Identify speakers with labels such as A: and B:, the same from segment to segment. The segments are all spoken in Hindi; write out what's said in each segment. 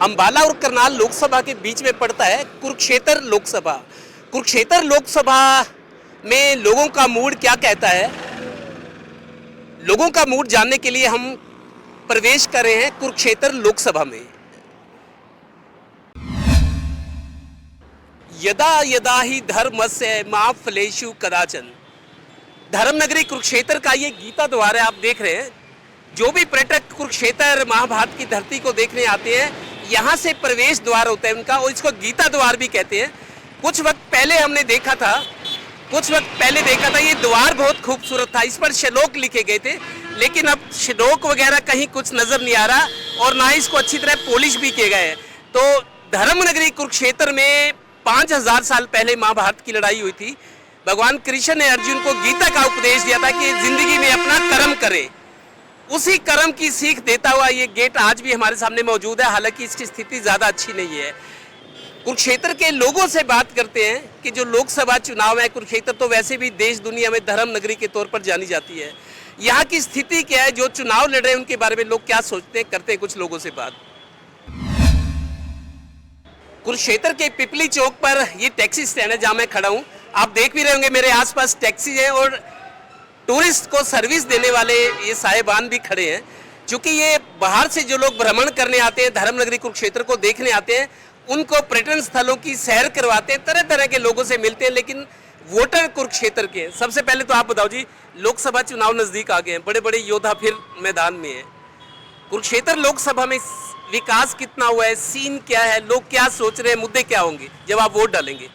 A: अंबाला और करनाल लोकसभा के बीच में पड़ता है कुरुक्षेत्र लोकसभा। कुरुक्षेत्र लोकसभा में लोगों का मूड क्या कहता है, लोगों का मूड जानने के लिए हम प्रवेश कर रहे हैं कुरुक्षेत्र लोकसभा में। यदा यदा ही धर्मस्य मा फलेषु कदाचन। धर्म नगरी कुरुक्षेत्र का ये गीता द्वार है, आप देख रहे हैं। जो भी पर्यटक कुरुक्षेत्र महाभारत की धरती को देखने आते हैं, यहाँ से प्रवेश द्वार होता है उनका, और इसको गीता द्वार भी कहते हैं। कुछ वक्त पहले देखा था ये द्वार बहुत खूबसूरत था, इस पर श्लोक लिखे गए थे, लेकिन अब श्लोक वगैरह कहीं कुछ नजर नहीं आ रहा और ना इसको अच्छी तरह पॉलिश भी किए गए हैं। तो धर्म नगरी कुरुक्षेत्र में 5000 साल पहले महाभारत की लड़ाई हुई थी। भगवान कृष्ण ने अर्जुन को गीता का उपदेश दिया था कि जिंदगी में अपना कर्म करे। उसी कर्म की सीख देता हुआ ये गेट आज भी हमारे सामने मौजूद है, हालांकि इसकी स्थिति ज़्यादा अच्छी नहीं है। कुरुक्षेत्र के लोगों से बात करते हैं कि जो लोकसभा चुनाव है, कुरुक्षेत्र तो वैसे भी देश दुनिया में धर्म नगरी के तौर पर जानी जाती है। यहाँ की स्थिति क्या है, जो चुनाव लड़ रहे हैं उनके बारे में लोग क्या सोचते हैं, करते हैं कुछ लोगों से बात। कुरुक्षेत्र के पिपली चौक पर ये टैक्सी स्टैंड है जहाँ मैं खड़ा हूँ। आप देख भी रहे होंगे मेरे आसपास टैक्सी है और टूरिस्ट को सर्विस देने वाले ये साहिबान भी खड़े हैं। क्योंकि ये बाहर से जो लोग भ्रमण करने आते हैं, धर्म नगरी कुरुक्षेत्र को देखने आते हैं, उनको पर्यटन स्थलों की सैर करवाते हैं, तरह तरह के लोगों से मिलते हैं। लेकिन वोटर कुरुक्षेत्र के, सबसे पहले तो आप बताओ जी, लोकसभा चुनाव नजदीक आ गए हैं, बड़े बड़े योद्धा फिर मैदान में है। कुरुक्षेत्र लोकसभा में विकास कितना हुआ है, सीन क्या है, लोग क्या सोच रहे हैं, मुद्दे क्या होंगे जब आप वोट डालेंगे?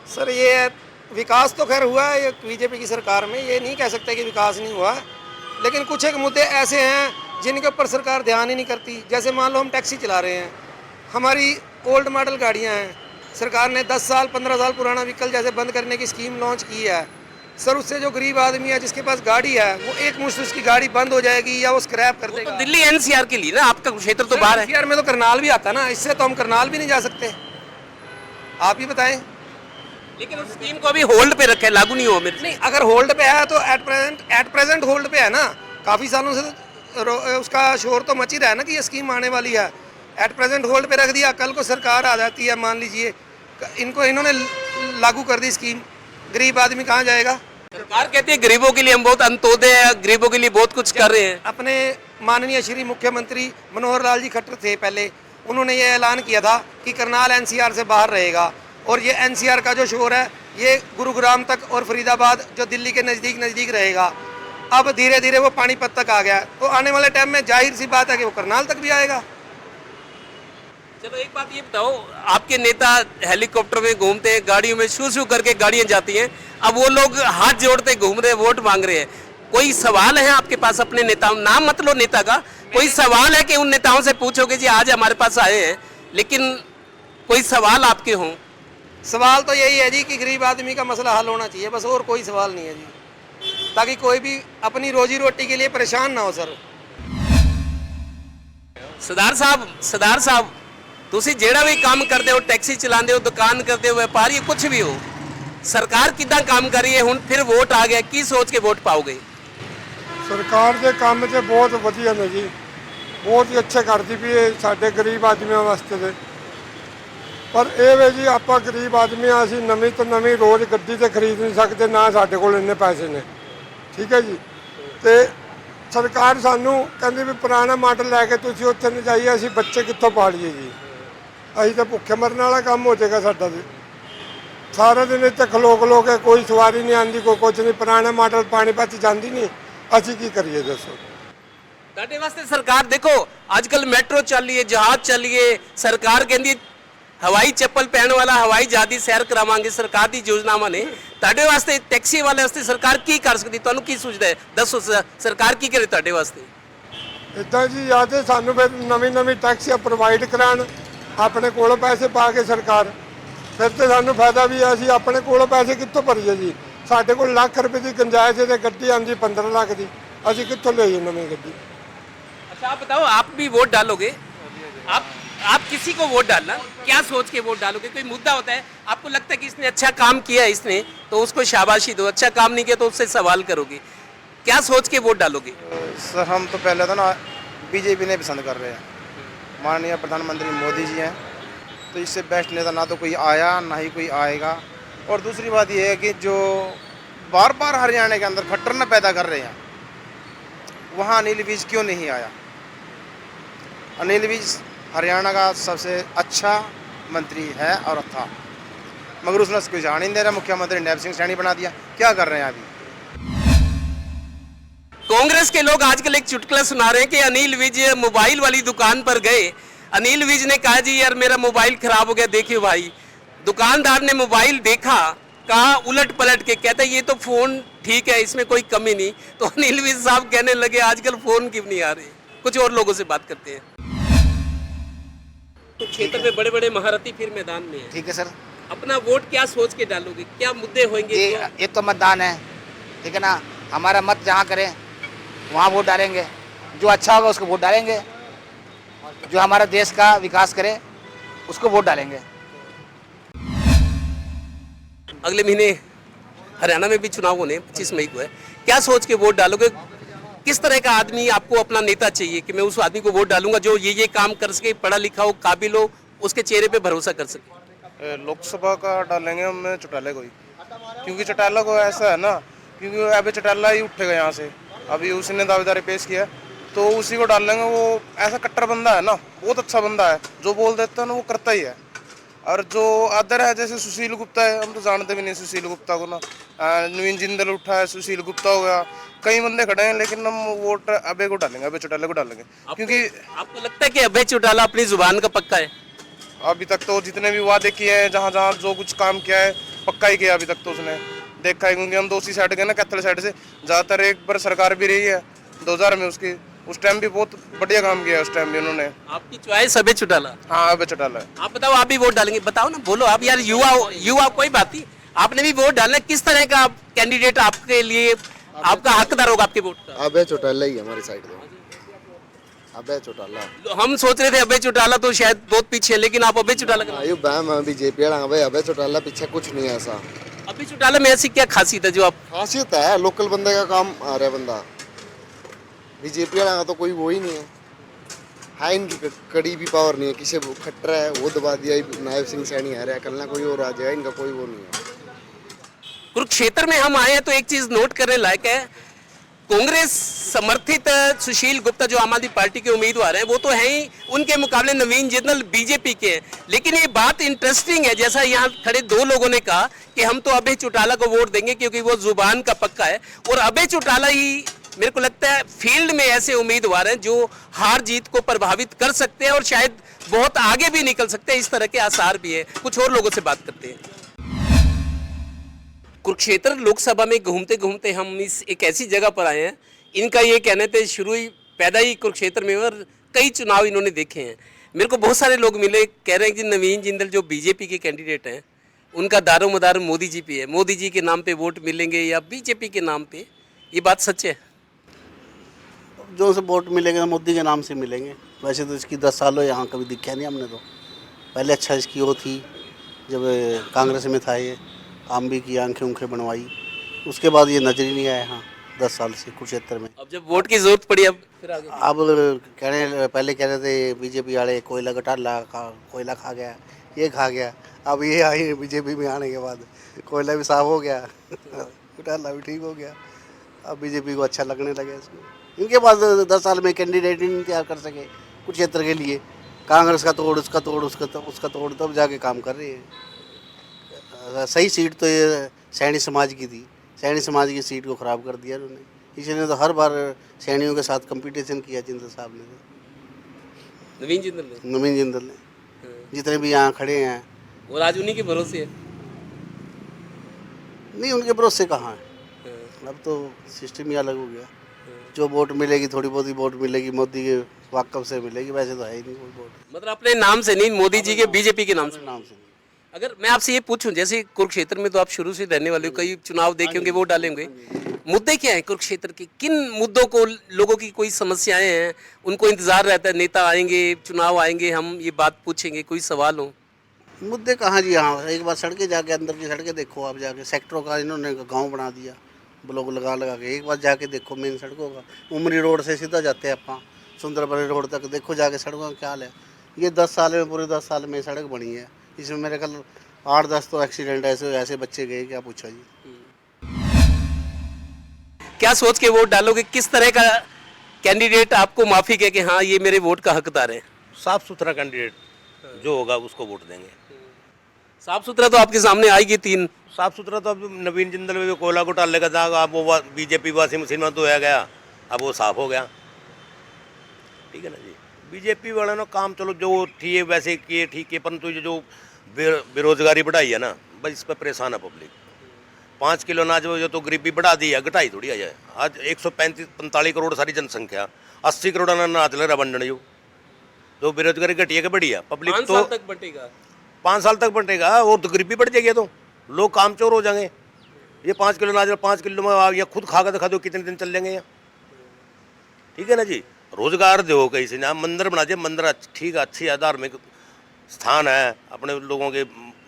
B: सर, ये विकास तो खैर हुआ है बीजेपी की सरकार में, ये नहीं कह सकते कि विकास नहीं हुआ, लेकिन कुछ एक मुद्दे ऐसे हैं जिनके ऊपर सरकार ध्यान ही नहीं करती। जैसे मान लो हम टैक्सी चला रहे हैं, हमारी ओल्ड मॉडल गाड़ियां हैं, सरकार ने 10 साल 15 साल पुराना व्हीकल जैसे बंद करने की स्कीम लॉन्च की है। सर, उससे जो गरीब आदमी है जिसके पास गाड़ी है, वो एक मुश्त उसकी गाड़ी बंद हो जाएगी या वो स्क्रैप कर देगा।
A: तो दिल्ली एनसीआर के लिए ना, आपका क्षेत्र तो बाहर है।
B: एनसीआर में तो करनाल भी आता ना, इससे तो हम करनाल भी नहीं जा सकते। आप ही बताएं।
A: लेकिन उस स्कीम को अभी होल्ड पे रखा है, लागू नहीं हुआ मेरे।
B: नहीं, अगर होल्ड पे है तो एट प्रेजेंट होल्ड पे है ना। काफ़ी सालों से उसका शोर तो मच ही रहा है ना कि ये स्कीम आने वाली है। एट प्रेजेंट होल्ड पे रख दिया, कल को सरकार आ जाती है, मान लीजिए इन्होंने लागू कर दी स्कीम, गरीब आदमी कहाँ जाएगा?
A: सरकार कहती है गरीबों के लिए हम बहुत अंत्योदय, गरीबों के लिए बहुत कुछ कर रहे हैं।
B: अपने माननीय श्री मुख्यमंत्री मनोहर लाल जी खट्टर थे पहले, उन्होंने ये ऐलान किया था कि करनाल एनसीआर से बाहर रहेगा, और ये एनसीआर का जो शोर है ये गुरुग्राम तक और फरीदाबाद जो दिल्ली के नज़दीक रहेगा। अब धीरे धीरे वो पानीपत तक आ गया, तो आने वाले टाइम में जाहिर सी बात है कि वो करनाल तक भी आएगा।
A: चलो एक बात ये बताओ, आपके नेता हेलीकॉप्टर में घूमते हैं, गाड़ियों में शू करके गाड़ियां जाती हैं, अब वो लोग हाथ जोड़ते घूम रहे हैं, वोट मांग रहे हैं। कोई सवाल है आपके पास अपने नेताओं, नाम मत लो नेता का, कोई सवाल है कि उन नेताओं से पूछोगे जी आज हमारे पास आए हैं, लेकिन कोई सवाल आपके हों?
B: सवाल तो यही है जी कि गरीब आदमी का मसला हल होना चाहिए, बस, और कोई सवाल नहीं है जी, ताकि कोई भी अपनी रोजी रोटी के लिए परेशान ना हो। सर सरदार साहब ਤੁਸੀਂ ਜਿਹੜਾ ਵੀ ਕੰਮ ਕਰਦੇ ਹੋ, ਟੈਕਸੀ ਚਲਾਉਂਦੇ ਹੋ, ਦੁਕਾਨ ਕਰਦੇ ਹੋ, ਵਪਾਰੀ ਕੁਝ ਵੀ ਹੋ, ਸਰਕਾਰ ਕਿੱਦਾਂ ਕੰਮ ਕਰ ਰਹੀ ਹੈ? ਹੁਣ ਫਿਰ ਵੋਟ ਆ ਗਿਆ, ਕੀ ਸੋਚ ਕੇ ਵੋਟ ਪਾਓਗੇ?
C: ਸਰਕਾਰ ਦੇ ਕੰਮ ਤੇ ਬਹੁਤ ਵਧੀਆ ਨੇ ਜੀ, ਬਹੁਤ ਹੀ ਅੱਛੇ ਕਰਦੀ ਵੀ ਇਹ ਸਾਡੇ ਗਰੀਬ ਆਦਮੀਆਂ ਵਾਸਤੇ ਦੇ। ਪਰ ਇਹ ਵੇ ਜੀ, ਆਪਾਂ ਗਰੀਬ ਆਦਮੀ ਆ, ਅਸੀਂ ਨਵੀਂ ਤੋਂ ਨਵੀਂ ਰੋਜ਼ ਗੱਡੀ ਤੇ ਖਰੀਦ ਨਹੀਂ ਸਕਦੇ, ਨਾ ਸਾਡੇ ਕੋਲ ਇੰਨੇ ਪੈਸੇ ਨੇ, ਠੀਕ ਹੈ ਜੀ। ਤੇ ਸਰਕਾਰ ਸਾਨੂੰ ਕਹਿੰਦੀ ਵੀ ਪੁਰਾਣਾ ਮਾਡਲ ਲੈ ਕੇ ਤੁਸੀਂ ਉੱਥੇ ਨਹੀਂ ਜਾਈਏ, ਅਸੀਂ ਬੱਚੇ ਕਿੱਥੋਂ ਪਾਲੀਏ ਜੀ? ਅਸੀਂ ਤਾਂ ਭੁੱਖੇ ਮਰਨ ਵਾਲਾ ਕੰਮ ਹੋ ਜਾਏਗਾ ਸਾਡਾ ਜੀ। ਸਾਰਾ ਦਿਨ ਇੱਥੇ ਖਲੋ ਕੇ ਕੋਈ ਸਵਾਰੀ ਨਹੀਂ ਆਉਂਦੀ, ਕੋਈ ਕੁਝ ਨਹੀਂ, ਪੁਰਾਣਾ ਮਾਡਲ ਪਾਣੀਪਤ ਜਾਂਦੀ ਨਹੀਂ, ਅਸੀਂ ਕੀ ਕਰੀਏ ਦੱਸੋ?
A: ਤੁਹਾਡੇ ਵਾਸਤੇ ਸਰਕਾਰ ਦੇਖੋ, ਅੱਜ ਕੱਲ ਮੈਟਰੋ ਚੱਲ ਰਹੀ ਹੈ, ਜਹਾਜ਼ ਚੱਲ ਰਹੀ ਹੈ, ਸਰਕਾਰ ਕਹਿੰਦੀ ਹਵਾਈ ਚੱਪਲ ਪਹਿਨਣ ਵਾਲਾ ਹਵਾਈ ਜਹਾਜ਼ ਦੀ ਸੈਰ ਕਰਾਵਾਂਗੇ, ਸਰਕਾਰ ਦੀ ਯੋਜਨਾਵਾਂ ਨੇ। ਤੁਹਾਡੇ ਵਾਸਤੇ ਟੈਕਸੀ ਵਾਲੇ ਵਾਸਤੇ ਸਰਕਾਰ ਕੀ ਕਰ ਸਕਦੀ, ਤੁਹਾਨੂੰ ਕੀ ਸੁਝਦਾ ਹੈ? ਦੱਸੋ ਸਰਕਾਰ ਕੀ ਕਰੇ ਤੁਹਾਡੇ ਵਾਸਤੇ?
C: ਇੱਦਾਂ ਜੀ, ਜਾਂ ਤਾਂ ਸਾਨੂੰ ਫਿਰ ਨਵੀਂ ਟੈਕਸੀਆਂ ਪ੍ਰੋਵਾਈਡ ਕਰਾਉਣ, ਆਪਣੇ ਕੋਲੋਂ ਪੈਸੇ ਪਾ ਕੇ ਸਰਕਾਰ, ਫਿਰ ਤੇ ਸਾਨੂੰ ਫਾਇਦਾ ਵੀ ਹੈ। ਅਸੀਂ ਆਪਣੇ ਕੋਲੋਂ ਪੈਸੇ ਕਿੱਥੋਂ ਭਰੀਏ ਜੀ? ਸਾਡੇ ਕੋਲ ਲੱਖ ਰੁਪਏ ਦੀ ਗੁੰਜਾਇਸ਼ ਹੈ, ਗੱਡੀ ਆਉਂਦੀ 15 ਲੱਖ ਦੀ, ਅਸੀਂ ਕਿੱਥੋਂ ਲਈਏ ਨਵੀਂ ਗੱਡੀ?
A: अच्छा आप बताओ, आप भी वोट डालोगे? आप किसी को वोट डालना, क्या सोच के वोट डालोगे? कोई मुद्दा होता है, आपको लगता है कि इसने अच्छा काम किया है, इसने तो उसको शाबाशी दो, अच्छा काम नहीं किया तो उससे सवाल करोगे, क्या सोच के वोट डालोगे?
D: सर हम तो पहले तो ना बीजेपी ने पसंद कर रहे हैं। माननीय प्रधानमंत्री मोदी जी हैं, तो इससे बेस्ट नेता ना तो कोई आया ना ही कोई आएगा। और दूसरी बात यह है कि जो बार बार हरियाणा के अंदर खट्टर न पैदा कर रहे हैं, वहाँ अनिल विज क्यों नहीं आया? अनिल विज हरियाणा का सबसे अच्छा मंत्री है और था, मगर उसने उसको जान ही नहीं दे रहा। मुख्यमंत्री नैब सिंह सैनी बना दिया। क्या कर रहे हैं अभी?
A: कांग्रेस के लोग आजकल एक चुटकुला सुना रहे हैं कि अनिल विज मोबाइल वाली दुकान पर गए, अनिल विज ने कहा जी यार मेरा मोबाइल खराब हो गया, देखियो भाई। दुकानदार ने मोबाइल देखा, कहा उलट पलट के, कहता ये तो फोन ठीक है, इसमें कोई कमी नहीं। तो अनिल विज साहब कहने लगे आजकल फोन क्यों नहीं आ रहे। कुछ और लोगों से बात करते हैं। तो क्षेत्र में बड़े बड़े महारथी फिर मैदान में है,
E: ठीक है सर।
A: अपना वोट क्या सोच के डालोगे, क्या मुद्दे होंगे?
E: ये तो मतदान है, ठीक है ना। हमारा मत जहाँ करें वहाँ वोट डालेंगे, जो अच्छा होगा उसको वोट डालेंगे, जो हमारा देश का विकास करे उसको वोट डालेंगे।
A: अगले महीने हरियाणा में भी चुनाव होने 25 मई को है, क्या सोच के वोट डालोगे? किस तरह का आदमी आपको अपना नेता चाहिए कि मैं उस आदमी को वोट डालूंगा जो ये काम कर सके, पढ़ा लिखा हो, काबिल हो, उसके चेहरे पे भरोसा कर सके?
D: लोकसभा का डालेंगे हम चौटाला को ही, क्योंकि चौटाला को ऐसा है ना, क्योंकि अभी चौटाला ही उठेगा यहाँ से। अभी उसने दावेदारी पेश किया तो उसी को डाल लेंगे। वो ऐसा कट्टर बंदा है ना, बहुत अच्छा बंदा है, जो बोल देता है ना वो करता ही है। और जो अदर है जैसे सुशील गुप्ता है, हम तो जानते भी नहीं सुशील गुप्ता को ना। नवीन जिंदल उठा है, सुशील गुप्ता हो गया, कई बंदे खड़े हैं, लेकिन हम वोट अभय को डालेंगे, अभय चौटाला को डालेंगे। क्योंकि
A: आपको लगता है कि अभय चौटाला अपनी जुबान का पक्का है?
D: अभी तक तो जितने भी वादे किए हैं, जहाँ जहाँ जो कुछ काम किया है पक्का ही किया अभी तक तो उसने देखा है। क्योंकि हम तो उसी साइड गए ना, कैथल साइड से ज़्यादातर। एक बार सरकार भी रही है 2000 में उसकी, उस टाइम भी बहुत बढ़िया काम किया उस टाइम भी उन्होंने।
A: आपकी चॉइस अभय चौटाला?
D: हाँ अभय चौटाला है।
A: आप बताओ, आप भी वोट डालेंगे? बताओ ना, बोलो आप यार, युवा कोई बात नहीं, आपने भी वोट डालना। किस तरह का कैंडिडेट आपके लिए आपका हकदार होगा आपके वोट का?
F: अभय चौटाला ही हमारी साइड में, अभय चौटाला।
A: हम सोच रहे थे अभय चौटाला तो शायद बहुत पीछे है, लेकिन आप अभय चौटाला का?
F: आयु बैम बीजेपी अभय चौटाला पीछे कुछ नहीं है ऐसा।
A: अभय चौटाला में ऐसी क्या खासियत है जो आप?
F: खासियत है लोकल बंदे का काम आ रहा है बंदा। बीजेपी का तो कोई वो ही नहीं है इनकी कड़ी भी पावर नहीं है। किसी खट्टर है वो दबा दिया, नायब सिंह सैनी आ रहा है, कल ना कोई और आ जाएगा, इनका कोई वो नहीं है।
A: कुरुक्षेत्र में हम आए हैं तो एक चीज नोट करने लायक है, कांग्रेस समर्थित सुशील गुप्ता जो आम आदमी पार्टी के उम्मीदवार हैं वो तो हैं ही, उनके मुकाबले नवीन जिंदल बीजेपी के हैं। लेकिन ये बात इंटरेस्टिंग है, जैसा यहाँ खड़े दो लोगों ने कहा कि हम तो अभय चौटाला को वोट देंगे क्योंकि वो जुबान का पक्का है, और अभय चौटाला ही मेरे को लगता है फील्ड में ऐसे उम्मीदवार हैं जो हार जीत को प्रभावित कर सकते हैं और शायद बहुत आगे भी निकल सकते हैं, इस तरह के आसार भी है। कुछ और लोगों से बात करते हैं। कुरुक्षेत्र लोकसभा में घूमते घूमते हम इस एक ऐसी जगह पर आए हैं, इनका ये कहने थे शुरू ही पैदा ही कुरुक्षेत्र में, और कई चुनाव इन्होंने देखे हैं। मेरे को बहुत सारे लोग मिले, कह रहे हैं कि नवीन जिंदल जो बीजेपी के कैंडिडेट हैं उनका दारो मदार मोदी जी पे है, मोदी जी के नाम पे वोट मिलेंगे या बीजेपी के नाम पे, ये बात सच है?
G: जो से वोट मिलेंगे मोदी के नाम से मिलेंगे। वैसे तो इसकी 10 साल हो यहाँ कभी दिखा नहीं हमने तो। पहले अच्छा इसकी वो थी जब कांग्रेस में था, ये काम भी किया, आंखें उंखें बनवाई, उसके बाद ये नजर ही नहीं आया यहाँ 10 साल से कुरुक्षेत्र में।
A: अब जब वोट की जरूरत पड़ी अब फिर आगे?
G: अब पहले कह रहे थे बीजेपी वाले कोयला घोटाला कोयला खा गया, ये खा गया। अब ये आई बीजेपी में आने के बाद कोयला भी साफ हो गया, घोटाला भी ठीक हो गया। अब बीजेपी को अच्छा लगने लगे इसमें। इनके पास 10 साल में कैंडिडेट ही नहीं तैयार कर सके कुरुक्षेत्र के लिए। कांग्रेस का तोड़, उसका तोड़, उसका तोड़, तब जाके काम कर रही है। सही सीट तो ये सैनी समाज की थी, सैनी समाज की सीट को ख़राब कर दिया उन्होंने। इसलिए तो हर बार सैनियों के साथ कंपटीशन किया जिंदल साहब ने,
A: नवीन जिंदल ने।
G: जितने भी यहाँ खड़े हैं
A: और आज उन्हीं के भरोसे है?
G: नहीं, उनके भरोसे कहाँ है। अब तो सिस्टम ही अलग हो गया। जो वोट मिलेगी, थोड़ी बहुत ही वोट मिलेगी मोदी के वाकफ से मिलेगी, वैसे तो है ही नहीं कोई वोट।
A: मतलब अपने नाम से नहीं, मोदी जी के बीजेपी के नाम से?
G: नाम से नहीं।
A: अगर मैं आपसे ये पूछूं, जैसे कुरुक्षेत्र में तो आप शुरू से रहने वाले हो, कई चुनाव देखे होंगे, वोट डाले होंगे, मुद्दे क्या हैं कुरुक्षेत्र के? किन मुद्दों को लोगों की कोई समस्याएं हैं, उनको इंतजार रहता है नेता आएंगे, चुनाव आएंगे, हम ये बात पूछेंगे, कोई सवाल हो?
G: मुद्दे कहाँ जी, यहाँ एक बार सड़कें जाके अंदर की सड़कें देखो आप जाके, सेक्टरों का इन्होंने गांव बना दिया ब्लॉक लगा के। एक बार जाके देखो मेन सड़कों का, उमरी रोड से सीधा जाते हैं अपना सुंदरबनी रोड तक, देखो जाके सड़कों का क्या हाल है। ये 10 साल में, पूरे 10 साल में सड़क बनी है, इसमें मेरे ख्याल 8-10 तो एक्सीडेंट ऐसे ऐसे बच्चे गए, क्या पूछा जी।
A: क्या सोच के वोट डालोगे? किस तरह का कैंडिडेट आपको माफिक है कि हाँ ये मेरे वोट का हकदार है?
H: साफ सुथरा कैंडिडेट जो होगा उसको वोट देंगे।
A: साफ सुथरा तो आपके सामने आएगी 3।
H: साफ सुथरा तो अब नवीन जिंदल में कोयला घोटाले का था, अब वो बीजेपी वाशिंग मशीन में तो है गया, अब वो साफ हो गया। ठीक है ना जी। बीजेपी वाले ना काम चलो जो थी वैसे किए, ठीक है, परंतु ये जो बेरोजगारी बढ़ाई है ना, बस इस पर परेशान है पब्लिक। 5 किलो अनाज जो तो गरीबी बढ़ा दी है, घटाई थोड़ी है। आज 145 करोड़ सारी जनसंख्या, 80 करोड़ अनाज लग रहा बंटने जो बेरोजगारी घटी है कि बढ़ी है पब्लिक।
A: 5
H: तो
A: साल तक बटेगा,
H: 5 साल तक बटेगा और तो गरीबी बढ़ जाएगी, तो लोग काम चोर हो जाएंगे। ये 5 किलो अनाज 5 किलो में या खुद खा कर दिखा दो कितने दिन चल जाएंगे यहाँ। ठीक है ना जी। रोजगार दो कहीं से ना, मंदिर बना दिए, मंदिर ठीक है, अच्छी है, धार्मिक स्थान है, अपने लोगों के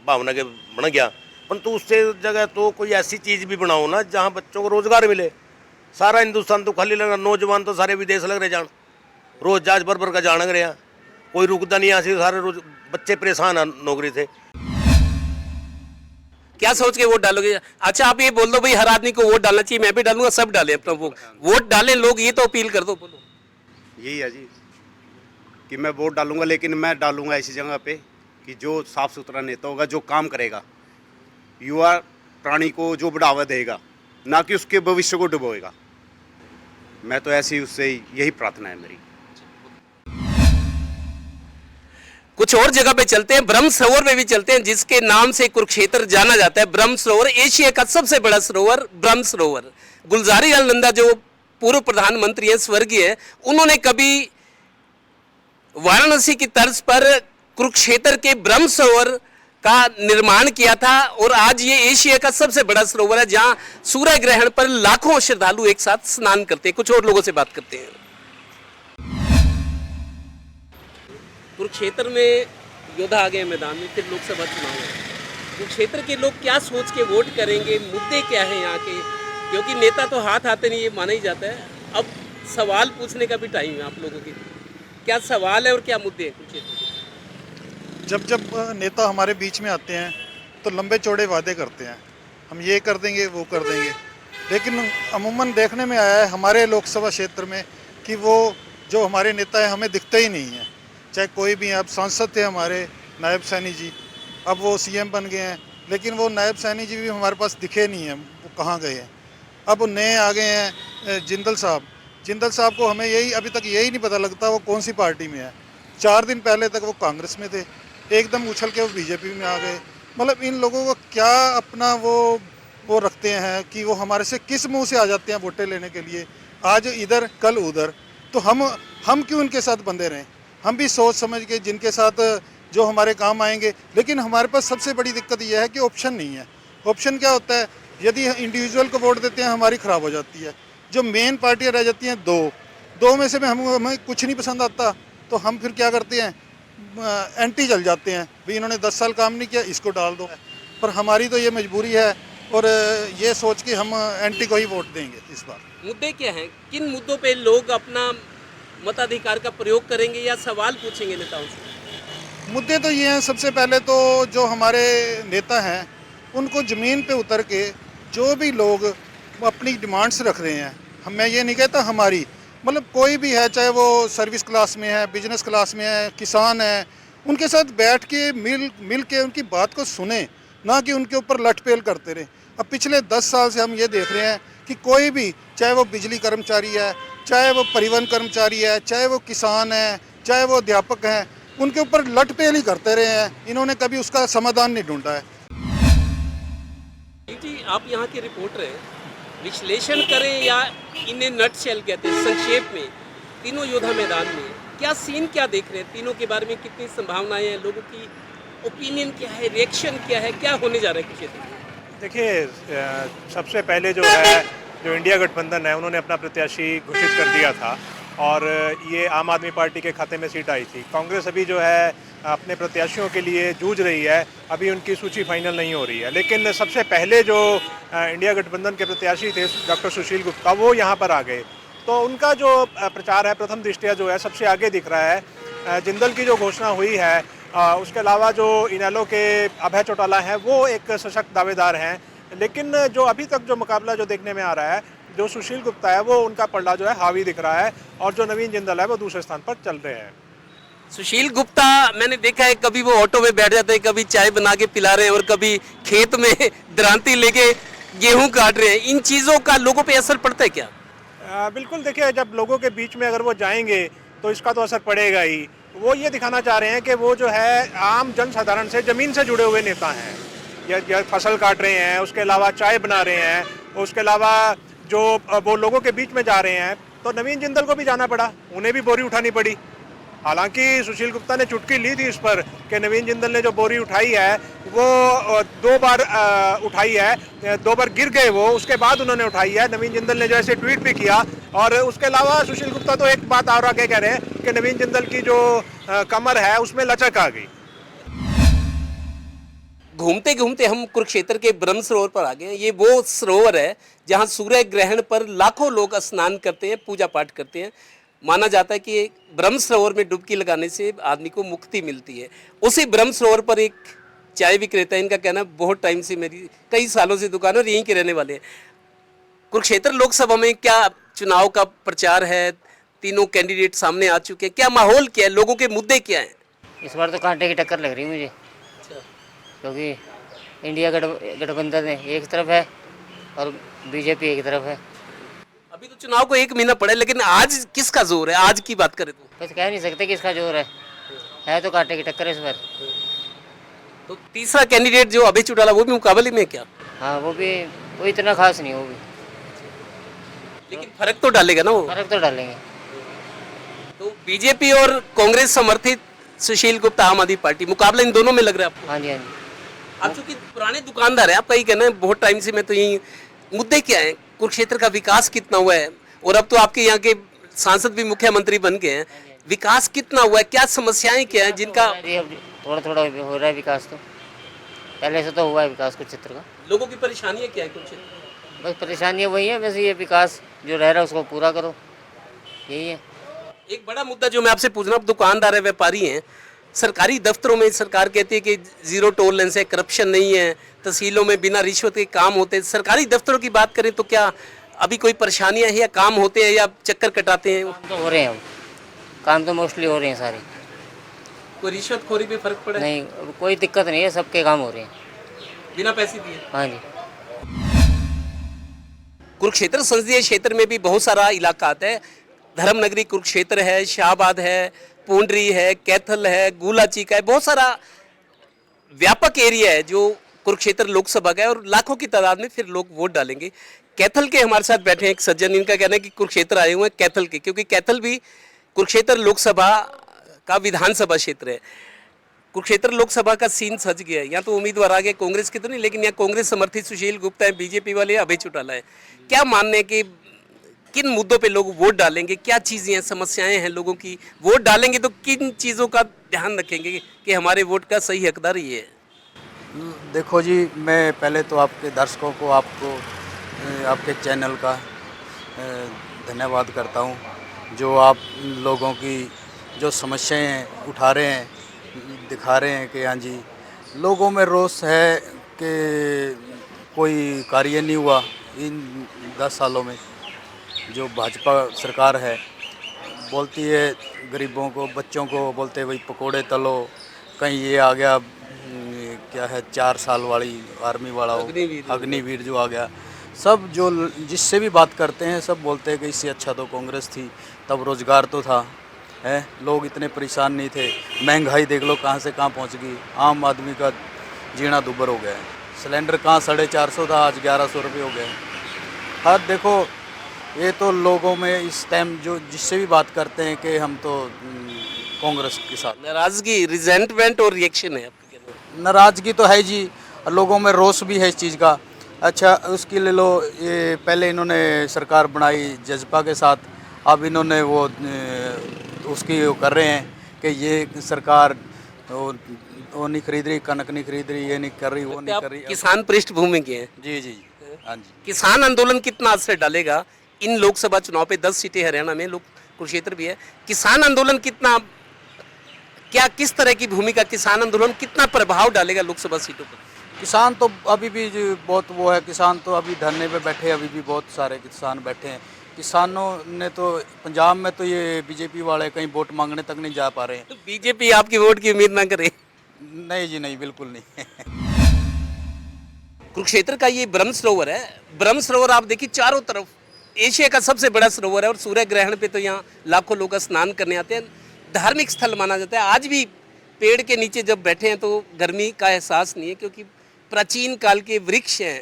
H: भावना के बन गया, परंतु उससे जगह तो कोई ऐसी चीज़ भी बनाओ ना जहाँ बच्चों को रोजगार मिले। सारा हिंदुस्तान तो खाली लग रहा, नौजवान तो सारे विदेश लग रहे जान, रोज जहाज भर का जान लग रहे हैं, कोई रुकता नहीं यहाँ से, सारे रोज बच्चे परेशान है नौकरी से।
A: क्या सोच के वोट डालोगे? अच्छा आप ये बोल दो भाई हर आदमी को वोट डालना चाहिए, मैं भी डालूंगा, सब डालें अपना वोट डालें लोग, ये तो अपील कर दो। बोलो।
I: यही है जी कि मैं वोट डालूंगा, लेकिन मैं डालूंगा ऐसी जगह पे कि जो साफ सुथरा नेता होगा, जो काम करेगा, युवा प्राणी को जो बढ़ावा देगा, ना कि उसके भविष्य को डुबोएगा। मैं तो ऐसी उससे यही प्रार्थना है मेरी।
A: कुछ और जगह पे चलते हैं, ब्रह्म सरोवर पे भी चलते हैं, जिसके नाम से कुरुक्षेत्र जाना जाता है। ब्रह्म सरोवर एशिया का सबसे बड़ा सरोवर ब्रह्म सरोवर। गुलजारी लाल नंदा जो पूर्व प्रधानमंत्री है, स्वर्गीय, उन्होंने कभी वाराणसी की तर्ज पर कुरुक्षेत्र के ब्रह्म सरोवर का निर्माण किया था और आज ये एशिया का सबसे बड़ा सरोवर है, जहां सूर्य ग्रहण पर लाखों श्रद्धालु एक साथ स्नान करते हैं। कुछ और लोगों से बात करते हैं। कुरुक्षेत्र में योद्धा आ गए मैदान में, फिर लोकसभा चुनाव है। कुरुक्षेत्र के लोग क्या सोच के वोट करेंगे? मुद्दे क्या हैं यहाँ के? क्योंकि नेता तो हाथ आते नहीं, ये माना ही जाता है। अब सवाल पूछने का भी टाइम है आप लोगों के। क्या सवाल है और क्या मुद्दे हैं कुरुक्षेत्र के?
J: जब नेता हमारे बीच में आते हैं तो लंबे चौड़े वादे करते हैं, हम ये कर देंगे वो कर देंगे, लेकिन अमूमन देखने में आया है हमारे लोकसभा क्षेत्र में कि वो जो हमारे नेता है हमें दिखते ही नहीं है। चाहे कोई भी है, अब सांसद थे हमारे नायब सैनी जी, अब वो सीएम बन गए हैं, लेकिन वो नायब सैनी जी भी हमारे पास दिखे नहीं हैं, वो कहाँ गए हैं। अब नए आ गए हैं जिंदल साहब को हमें यही अभी तक यही नहीं पता लगता वो कौन सी पार्टी में है। 4 दिन पहले तक वो कांग्रेस में थे, एकदम उछल के वो बीजेपी में आ गए। मतलब इन लोगों को क्या अपना वो रखते हैं कि वो हमारे से किस मुंह से आ जाते हैं वोटें लेने के लिए, आज इधर कल उधर। तो हम क्यों इनके साथ बंधे रहें? हम भी सोच समझ के जिनके साथ जो हमारे काम आएंगे। लेकिन हमारे पास सबसे बड़ी दिक्कत यह है कि ऑप्शन नहीं है। ऑप्शन क्या होता है? यदि इंडिविजुअल को वोट देते हैं हमारी ख़राब हो जाती है। जो मेन पार्टियाँ रह जाती हैं दो में से हमें कुछ नहीं पसंद आता, तो हम फिर क्या करते हैं? एंटी चल जाते हैं, भाई इन्होंने 10 साल काम नहीं किया, इसको डाल दो। पर हमारी तो ये मजबूरी है और ये सोच के हम एंटी को ही वोट देंगे इस बार।
A: मुद्दे क्या हैं? किन मुद्दों पे लोग अपना मताधिकार का प्रयोग करेंगे या सवाल पूछेंगे नेताओं से?
J: मुद्दे तो ये हैं, सबसे पहले तो जो हमारे नेता हैं उनको ज़मीन पे उतर के जो भी लोग अपनी डिमांड्स रख रहे हैं, मैं ये नहीं कहता हमारी, मतलब कोई भी है, चाहे वो सर्विस क्लास में है, बिजनेस क्लास में है, किसान है, उनके साथ बैठ के मिल के उनकी बात को सुने, ना कि उनके ऊपर लटपेल करते रहे। अब पिछले 10 साल से हम ये देख रहे हैं कि कोई भी, चाहे वो बिजली कर्मचारी है, चाहे वो परिवहन कर्मचारी है, चाहे वो किसान है, चाहे वो अध्यापक हैं, उनके ऊपर लटपेल ही करते रहे हैं। इन्होंने कभी उसका समाधान नहीं ढूंढा है।
A: जी आप यहाँ के रिपोर्टर हैं, विश्लेषण करें या इन्हें नटशेल कहते हैं संक्षेप में, तीनों योद्धा मैदान में क्या सीन क्या देख रहे हैं? तीनों के बारे में कितनी संभावनाएं हैं? लोगों की ओपिनियन क्या है? रिएक्शन क्या है? क्या होने जा रहा है क्षेत्र में?
K: देखिए, सबसे पहले जो है जो इंडिया गठबंधन है उन्होंने अपना प्रत्याशी घोषित कर दिया था और ये आम आदमी पार्टी के खाते में सीट आई थी। कांग्रेस अभी जो है अपने प्रत्याशियों के लिए जूझ रही है, अभी उनकी सूची फाइनल नहीं हो रही है। लेकिन सबसे पहले जो इंडिया गठबंधन के प्रत्याशी थे डॉक्टर सुशील गुप्ता, वो यहाँ पर आ गए, तो उनका जो प्रचार है प्रथम दृष्टया जो है सबसे आगे दिख रहा है। जिंदल की जो घोषणा हुई है, उसके अलावा जो इनेलो के अभय चौटाला हैं वो एक सशक्त दावेदार हैं, लेकिन जो अभी तक जो मुकाबला जो देखने में आ रहा है, जो सुशील गुप्ता है वो उनका पलड़ा जो है हावी दिख रहा है, और जो नवीन जिंदल है वो दूसरे स्थान पर चल रहे हैं।
A: सुशील गुप्ता मैंने देखा है कभी वो ऑटो में बैठ जाते हैं, कभी चाय बना के पिला रहे हैं और कभी खेत में दरांती लेके गेहूं काट रहे हैं। इन चीज़ों का लोगों पे असर पड़ता है क्या?
K: बिल्कुल, देखिए जब लोगों के बीच में अगर वो जाएंगे तो इसका तो असर पड़ेगा ही। वो ये दिखाना चाह रहे हैं कि वो जो है आम जनसाधारण से, ज़मीन से जुड़े हुए नेता हैं। या फसल काट रहे हैं, उसके अलावा चाय बना रहे हैं, उसके अलावा जो वो लोगों के बीच में जा रहे हैं। तो नवीन जिंदल को भी जाना पड़ा, उन्हें भी बोरी उठानी पड़ी। हालांकि सुशील गुप्ता ने चुटकी ली थी इस पर कि नवीन जिंदल ने जो बोरी उठाई है वो 2 बार उठाई है, 2 बार गिर गए वो, उसके बाद उन्होंने उठाई है। नवीन जिंदल ने जो ऐसे ट्वीट भी किया। और उसके अलावा सुशील गुप्ता तो एक बात और आगे कह रहे हैं कि नवीन जिंदल की जो कमर है उसमें लचक आ गई।
A: घूमते घूमते हम कुरुक्षेत्र के ब्रह्म सरोवर पर आ गए हैं। ये वो सरोवर है जहाँ सूर्य ग्रहण पर लाखों लोग स्नान करते हैं, पूजा पाठ करते हैं। माना जाता है कि ब्रह्म सरोवर में डुबकी लगाने से आदमी को मुक्ति मिलती है। उसी ब्रह्म सरोवर पर एक चाय विक्रेता है, इनका कहना है बहुत टाइम से, मेरी कई सालों से दुकान है और यहीं के रहने वाले हैं। कुरुक्षेत्र लोकसभा में क्या चुनाव का प्रचार है? तीनों कैंडिडेट सामने आ चुके हैं, क्या माहौल क्या है, लोगों के मुद्दे क्या हैं?
L: इस बार तो कांटे की टक्कर लग रही है मुझे, क्योंकि इंडिया गठबंधन एक तरफ है और बीजेपी एक तरफ है।
A: अभी तो चुनाव को 1 महीना पड़ा है, लेकिन आज किसका जोर है? आज की बात करें तो
L: बस कह नहीं सकते किसका जोर है तो कांटे की टक्कर है इस बार।
A: तो तीसरा कैंडिडेट जो अभय चौटाला, वो भी मुकाबले में है क्या?
L: हाँ, वो इतना खास नहीं, वो भी,
A: लेकिन फर्क तो डालेगा ना वो।
L: फर्क तो डालेंगे।
A: तो बीजेपी और कांग्रेस समर्थित सुशील गुप्ता आम आदमी पार्टी, मुकाबला इन दोनों में लग रहा है आपको?
L: हाँ जी, हाँ जी।
A: आप चूंकि पुराने दुकानदार है, आपका ही कहना है बहुत टाइम से मैं तो यही, मुद्दे क्या है? कुरुक्षेत्र का विकास कितना हुआ है? और अब तो आपके यहाँ के सांसद भी मुख्यमंत्री बन गए हैं, विकास कितना हुआ है? क्या समस्याएं क्या है जिनका?
L: थोड़ा थोड़ा हो रहा है विकास, तो पहले से तो हुआ है विकास कुरुक्षेत्र का।
A: लोगों की परेशानियां क्या है कुरुक्षेत्र?
L: बस परेशानियाँ वही है, वैसे ये विकास जो रह रहा है उसको पूरा करो, यही है।
A: एक बड़ा मुद्दा जो मैं आपसे पूछ रहा हूँ, दुकानदार है, व्यापारी हैं, सरकारी दफ्तरों में सरकार कहती है कि जीरो टॉलरेंस है, करप्शन नहीं है, तहसीलों में बिना रिश्वत के काम होते हैं। सरकारी दफ्तरों की बात करें तो क्या अभी कोई परेशानियां हैं या काम होते हैं या चक्कर कटाते हैं?
L: काम तो हो रहे हैं, काम तो मोस्टली हो रहे हैं सारे।
A: कोई रिश्वतखोरी पे फर्क पड़ा?
L: नहीं, कोई दिक्कत नहीं है, सबके काम हो रहे हैं
A: बिना पैसे दिए।
L: हाँ जी।
A: कुरुक्षेत्र संसदीय क्षेत्र में भी बहुत सारा इलाका आता है। धर्मनगरी कुरुक्षेत्र है, शाहबाद है, पूंडरी है, कैथल है, गुलाचीका है, बहुत सारा व्यापक एरिया है जो कुरुक्षेत्र लोकसभा का है और लाखों की तादाद में फिर लोग वोट डालेंगे। कैथल के हमारे साथ बैठे हैं एक सज्जन, इनका कहना है कि कुरुक्षेत्र आए हुए हैं कैथल के, क्योंकि कैथल भी कुरुक्षेत्र लोकसभा का विधानसभा क्षेत्र है। कुरुक्षेत्र लोकसभा का सीन सज गया है। यहाँ तो उम्मीदवार आ गए, कांग्रेस के तो नहीं, लेकिन यहाँ कांग्रेस समर्थित सुशील गुप्ता है, बीजेपी वाले अभय चौटाला है। क्या मानने हैं कि किन मुद्दों पे लोग वोट डालेंगे? क्या चीज़ें हैं, समस्याएं हैं लोगों की? वोट डालेंगे तो किन चीज़ों का ध्यान रखेंगे कि हमारे वोट का सही हकदार ये है?
G: देखो जी, मैं पहले तो आपके दर्शकों को, आपको, आपके चैनल का धन्यवाद करता हूँ, जो आप लोगों की जो समस्याएं उठा रहे हैं, दिखा रहे हैं कि हाँ जी, लोगों में रोष है कि कोई कार्य नहीं हुआ इन 10 सालों में। जो भाजपा सरकार है बोलती है गरीबों को, बच्चों को बोलते भाई पकोड़े तलो, कहीं ये आ गया क्या है 4 साल वाली आर्मी वाला अग्निवीर जो आ गया। सब जो जिससे भी बात करते हैं सब बोलते हैं कि इससे अच्छा तो कांग्रेस थी, तब रोज़गार तो था, है, लोग इतने परेशान नहीं थे। महंगाई देख लो कहाँ से कहाँ पहुँच गई, आम आदमी का जीना दुभर हो गया है। सिलेंडर कहाँ 450 था, आज 1100 रुपये हो गए। हाँ देखो, ये तो लोगों में इस टाइम जो जिससे भी बात करते हैं कि हम तो कांग्रेस के साथ।
A: नाराजगी, रिजेंटमेंट और रिएक्शन है आपके कहने?
G: नाराजगी तो है जी, लोगों में रोष भी है इस चीज़ का। अच्छा, उसकी ले लो, ये पहले इन्होंने सरकार बनाई जजपा के साथ, अब इन्होंने वो उसकी वो कर रहे हैं कि ये सरकार वो नहीं खरीद रही, कनक नहीं खरीद रही, ये नहीं कर रही, वो नहीं कर रही।
A: किसान पृष्ठभूमि के हैं।
G: जी जी, हाँ जी।
A: किसान आंदोलन कितना असर डालेगा इन लोकसभा चुनाव पे? 10 सीटें हरियाणा में, लोग कुरुक्षेत्र भी है, किसान आंदोलन कितना क्या किस तरह की भूमिका, किसान आंदोलन कितना प्रभाव डालेगा लोकसभा सीटों पर?
M: किसान तो अभी भी जो बहुत वो है, किसान तो अभी धरने पे बैठे हैं, अभी भी बहुत सारे किसान बैठे हैं। किसानों ने तो पंजाब में तो ये बीजेपी वाले कहीं वोट मांगने तक नहीं जा पा रहे हैं।
A: तो बीजेपी आपकी वोट की उम्मीद ना करे?
M: नहीं जी नहीं, बिल्कुल नहीं।
A: कुरुक्षेत्र का ये ब्रह्म सरोवर है। ब्रह्म सरोवर आप देखिए चारों तरफ, एशिया का सबसे बड़ा सरोवर है और सूर्य ग्रहण पे तो यहाँ लाखों लोग स्नान करने आते हैं। धार्मिक स्थल माना जाता है। आज भी पेड़ के नीचे जब बैठे हैं तो गर्मी का एहसास नहीं है, क्योंकि प्राचीन काल के वृक्ष हैं।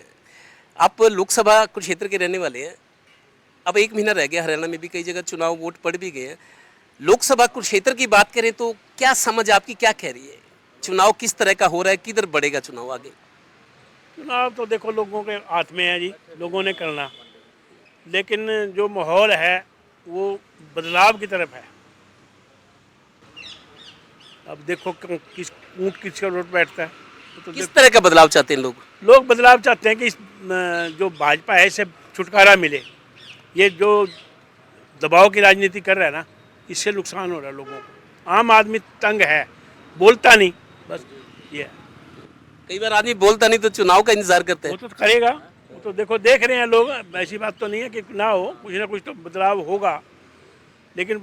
A: आप लोकसभा कुरुक्षेत्र के रहने वाले हैं। अब 1 महीना रह गया, हरियाणा में भी कई जगह चुनाव वोट पड़ भी गए हैं। लोकसभा कुरुक्षेत्र की बात करें तो क्या समझ आपकी क्या कह रही है? चुनाव किस तरह का हो रहा है, किधर बढ़ेगा चुनाव आगे?
N: चुनाव तो देखो लोगों के हाथ में है जी, लोगों ने करना, लेकिन जो माहौल है वो बदलाव की तरफ है। अब देखो किस ऊँट किसका रोड बैठता है। तो
A: किस तरह का बदलाव चाहते हैं लोग?
N: लोग बदलाव चाहते हैं कि इस जो भाजपा है इससे छुटकारा मिले। ये जो दबाव की राजनीति कर रहा है ना, इससे नुकसान हो रहा है लोगों को। आम आदमी तंग है, बोलता नहीं, बस ये है।
A: कई बार आदमी बोलता नहीं तो चुनाव का इंतजार करते हैं।
N: वो तो करेगा, वो तो देखो देख रहे हैं लोग। ऐसी बात तो नहीं है कि ना हो, कुछ ना कुछ तो बदलाव होगा। लेकिन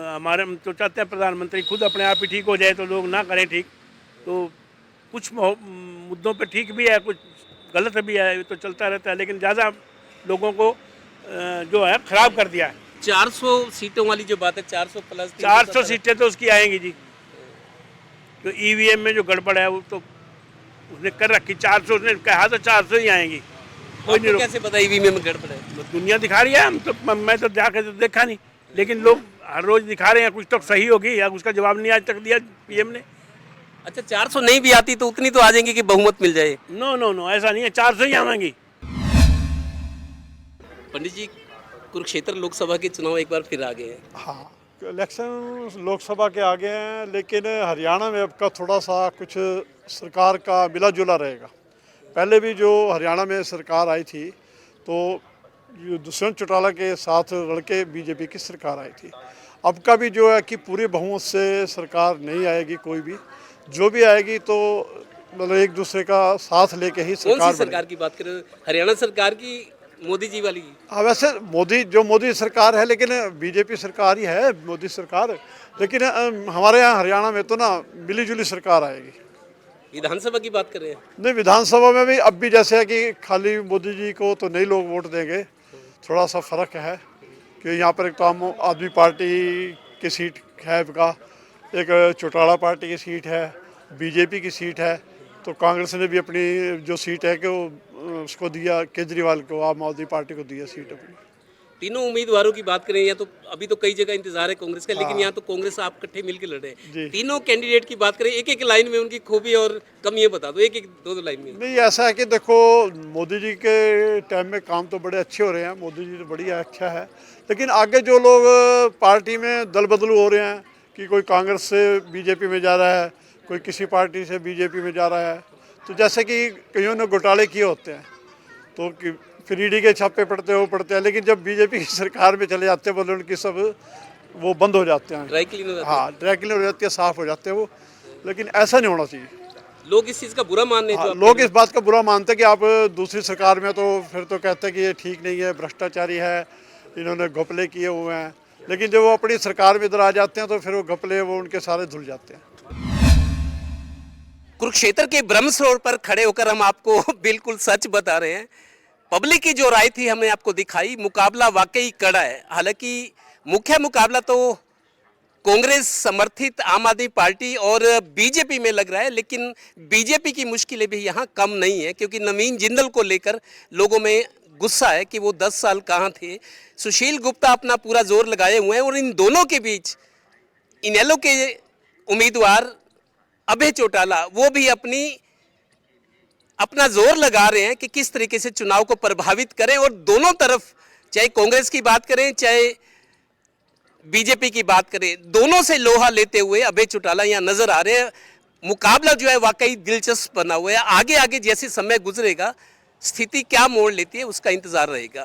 N: हमारे तो चाहते हैं प्रधानमंत्री खुद अपने आप ही ठीक हो जाए, तो लोग ना करें ठीक। तो कुछ मुद्दों पे ठीक भी है, कुछ गलत भी है, तो चलता रहता है। लेकिन ज़्यादा लोगों को जो है ख़राब कर दिया है।
A: 400 सीटों वाली जो बात है, 400 प्लस
N: 400 सीटें तो उसकी आएंगी जी। तो ईवीएम में जो गड़बड़ है वो तो उसने कर रखी। 400 उसने कहा तो 400 ही आएंगी। कोई नहीं।
A: कैसे पता ईवीएम में गड़बड़ है?
N: तो दुनिया दिखा रही है, हम तो मैं तो जाके तो देखा नहीं, लेकिन लोग हर रोज दिखा रहे हैं। कुछ तो सही होगी या उसका जवाब नहीं आज तक दिया पीएम ने।
A: अच्छा, 400 नहीं भी आती तो उतनी तो आ जाएंगी कि बहुमत मिल जाए?
N: नो नो नो, ऐसा नहीं है, 400 ही आवेंगी।
A: पंडित जी, कुरुक्षेत्र लोकसभा के चुनाव एक बार फिर आ गए हैं।
J: हाँ, इलेक्शन लोकसभा के आगे हैं, लेकिन हरियाणा में अब का थोड़ा सा कुछ सरकार का मिला जुला रहेगा। पहले भी जो हरियाणा में सरकार आई थी तो दुष्यंत चौटाला के साथ लड़के बीजेपी की सरकार आई थी। अब का भी जो है कि पूरे बहुमत से सरकार नहीं आएगी, कोई भी जो भी आएगी तो मतलब एक दूसरे का साथ लेके ही सरकार।
A: कौन सी सरकार की बात कर रहे हो? हरियाणा सरकार की, मोदी जी वाली?
J: हाँ, वैसे मोदी सरकार है, लेकिन बीजेपी सरकार ही है मोदी सरकार। लेकिन हमारे यहाँ हरियाणा में तो ना मिली जुली सरकार आएगी।
A: विधानसभा की बात कर रहे हैं?
J: नहीं, विधानसभा में भी अब भी जैसे है कि खाली मोदी जी को तो नहीं लोग वोट देंगे। थोड़ा सा फ़र्क है कि यहाँ पर एक तो आम आदमी पार्टी की सीट है का, एक चौटाला पार्टी की सीट है, बीजेपी की सीट है। तो कांग्रेस ने भी अपनी जो सीट है कि वो उसको दिया, केजरीवाल को, आम आदमी पार्टी को दिया सीट अपनी।
A: तीनों उम्मीदवारों की बात करें या तो अभी तो कई जगह इंतजार है कांग्रेस का, लेकिन यहाँ तो कांग्रेस आप इकट्ठे मिलकर लड़ रहे हैं। तीनों कैंडिडेट की बात करें, एक एक लाइन में उनकी खूबी और कमियां बता दो, एक एक दो लाइन में।
J: नहीं, ऐसा है कि देखो मोदी जी के टाइम में काम तो बड़े अच्छे हो रहे हैं, मोदी जी तो बढ़िया अच्छा है। लेकिन आगे जो लोग पार्टी में दल बदलू हो रहे हैं कि कोई कांग्रेस से बीजेपी में जा रहा है, कोई किसी पार्टी से बीजेपी में जा रहा है, तो जैसे कि कईयों ने घोटाले किए होते हैं तो फिर ईडी के छापे पड़ते हैं, लेकिन जब बीजेपी की सरकार में चले जाते हैं बोले उनकी सब वो बंद हो जाते हैं।
A: ड्राई क्लीन हो जाते हैं।
J: हाँ, ड्राई क्लीन हो जाती है, साफ हो जाते हैं वो। लेकिन ऐसा नहीं होना चाहिए।
A: लोग इस चीज़ का बुरा मान रहे हैं।
J: लोग इस बात का बुरा मानते हैं कि आप दूसरी सरकार में तो फिर तो कहते हैं कि ये ठीक नहीं है, भ्रष्टाचारी है, इन्होंने घपले किए हुए हैं। लेकिन जब वो अपनी सरकार में इधर आ जाते हैं तो फिर वो घपले वो उनके सारे धुल जाते हैं।
A: कुरुक्षेत्र के ब्रह्म सरोवर पर खड़े होकर हम आपको बिल्कुल सच बता रहे हैं। पब्लिक की जो राय थी हमने आपको दिखाई। मुकाबला वाकई कड़ा है। हालांकि मुख्य मुकाबला तो कांग्रेस समर्थित आम आदमी पार्टी और बीजेपी में लग रहा है, लेकिन बीजेपी की मुश्किलें भी यहाँ कम नहीं है, क्योंकि नवीन जिंदल को लेकर लोगों में गुस्सा है कि वो 10 साल कहाँ थे। सुशील गुप्ता अपना पूरा जोर लगाए हुए हैं और इन दोनों के बीच इनेलो के उम्मीदवार अभय चौटाला वो भी अपना जोर लगा रहे हैं कि किस तरीके से चुनाव को प्रभावित करें। और दोनों तरफ, चाहे कांग्रेस की बात करें चाहे बीजेपी की बात करें, दोनों से लोहा लेते हुए अभय चौटाला यहाँ नजर आ रहे हैं। मुकाबला जो है वाकई दिलचस्प बना हुआ है। आगे आगे जैसे समय गुजरेगा स्थिति क्या मोड़ लेती है उसका इंतजार रहेगा।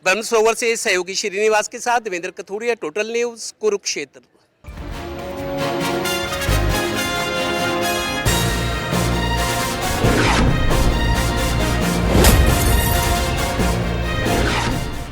A: ब्रह्म सरोवर से सहयोगी श्रीनिवास के साथ देवेंद्र कथोड़िया, टोटल न्यूज, कुरुक्षेत्र।